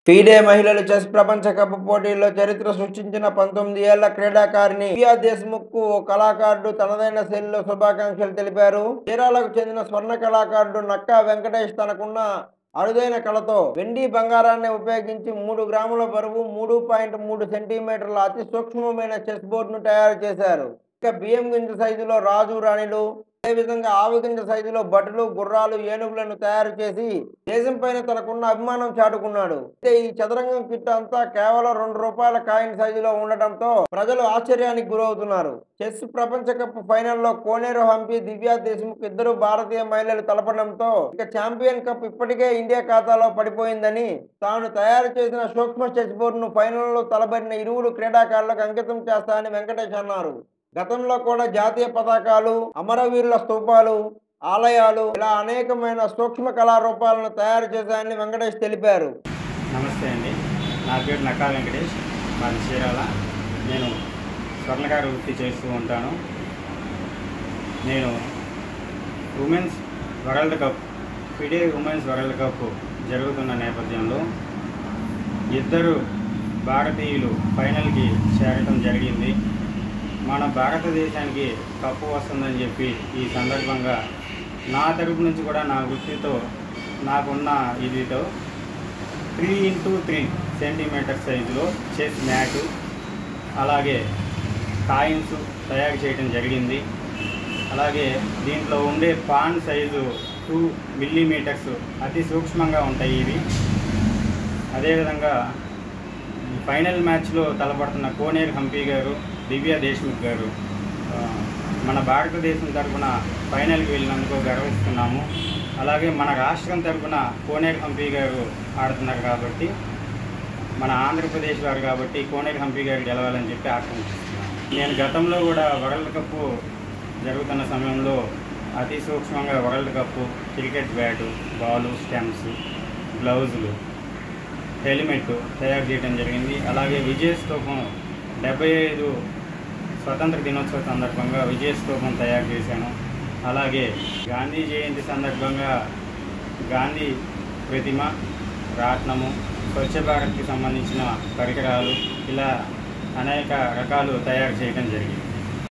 ఫీడే మహిళల చెస్ ప్రపంచ కప్ పోటీల్లో చరిత్ర సృష్టించిన 19 ఏళ్ల క్రీడాకారిణి దివ్యా దేశ్ముఖ్కు ఓ కళాకారుడు తనదైన శైలిలో శుభాకాంక్షలు తెలిపారు. చీరాలకు చెందిన స్వర్ణ కళాకారుడు నక్కా వెంకటేష్ తనకున్న అరుదైన కళతో వెండి బంగారాన్ని ఉపయోగించి 3 గ్రాముల బరువు, 3.3 సెంటీమీటర్ల అతి సూక్ష్మమైన చెస్ బోర్డును తయారు చేశారు. ఇక బియ్యం గింజ సైజులో రాజు రాణిలు, అదేవిధంగా ఆవు గింజ సైజులో భటులు, గుర్రాలు, ఏనుగులను తయారు చేసి దేశం పైన తనకున్న అభిమానం చాటుకున్నాడు. అయితే ఈ చదరంగం కిట్ అంతా కేవలం ₹2 కాయిన్ సైజులో ఉండటంతో ప్రజలు ఆశ్చర్యానికి గురవుతున్నారు. చెస్ ప్రపంచ కప్ ఫైనల్లో కోనేరు హంపి, దివ్యా దేశ్ముఖ్ ఇద్దరు భారతీయ మహిళలు తలపడంతో ఇక ఛాంపియన్ కప్ ఇప్పటికే ఇండియా ఖాతాలో పడిపోయిందని, తాను తయారు చేసిన సూక్ష్మ చెస్ బోర్డును ఫైనల్లో తలబడిన ఇరువురు క్రీడాకారులకు అంకితం చేస్తానని వెంకటేష్ అన్నారు. గతంలో కూడా జాతీయ పతాకాలు, అమరవీరుల స్తూపాలు, ఆలయాలు ఇలా అనేకమైన సూక్ష్మ కళారూపాలను తయారు చేశాయని వెంకటేష్ తెలిపారు. నమస్తే అండి, నా పేరు నక్కా వెంకటేష్, మాది చీరాల. నేను స్వర్ణకార వృత్తి చేస్తూ ఉంటాను. నేను women's world cup, FIDE women's world cup జరుగుతున్న నేపథ్యంలో ఇద్దరు భారతీయులు ఫైనల్కి చేరడం జరిగింది. మన భారతదేశానికి కప్పు వస్తుందని చెప్పి ఈ సందర్భంగా నా తరపు నుంచి కూడా నా వృత్తితో నాకున్న ఇదితో 3x3 సెంటీమీటర్ సైజులో చెస్ మ్యాటు, అలాగే కాయిన్స్ తయారు చేయడం జరిగింది. అలాగే దీంట్లో ఉండే పాన్ సైజు 2 మిల్లీమీటర్స్ అతి సూక్ష్మంగా ఉంటాయి ఇవి. అదేవిధంగా ఫైనల్ మ్యాచ్లో తలపడుతున్న కోనేరు హంపి గారు, దివ్యా దేశ్ముఖ్ గారు మన భారతదేశం తరఫున ఫైనల్కి వెళ్ళినందుకు గర్విస్తున్నాము. అలాగే మన రాష్ట్రం తరఫున కోనేరు హంపి గారు ఆడుతున్నారు కాబట్టి, మన ఆంధ్రప్రదేశ్ వారు కాబట్టి కోనేరు హంపి గారు గెలవాలని చెప్పి ఆకాంక్షిస్తున్నాను. నేను గతంలో కూడా వరల్డ్ కప్ జరుగుతున్న సమయంలో అతి సూక్ష్మంగా world cup cricket bat, ball, stumps, గ్లౌజులు, హెల్మెట్ తయారు చేయడం జరిగింది. అలాగే విజయస్తూపం 75 స్వతంత్ర దినోత్సవ సందర్భంగా విజయస్తూపం తయారు చేశాను. అలాగే గాంధీ జయంతి సందర్భంగా గాంధీ ప్రతిమ, రాట్నము, స్వచ్ఛ భారత్కి సంబంధించిన పరికరాలు ఇలా అనేక రకాలు తయారు చేయడం జరిగింది.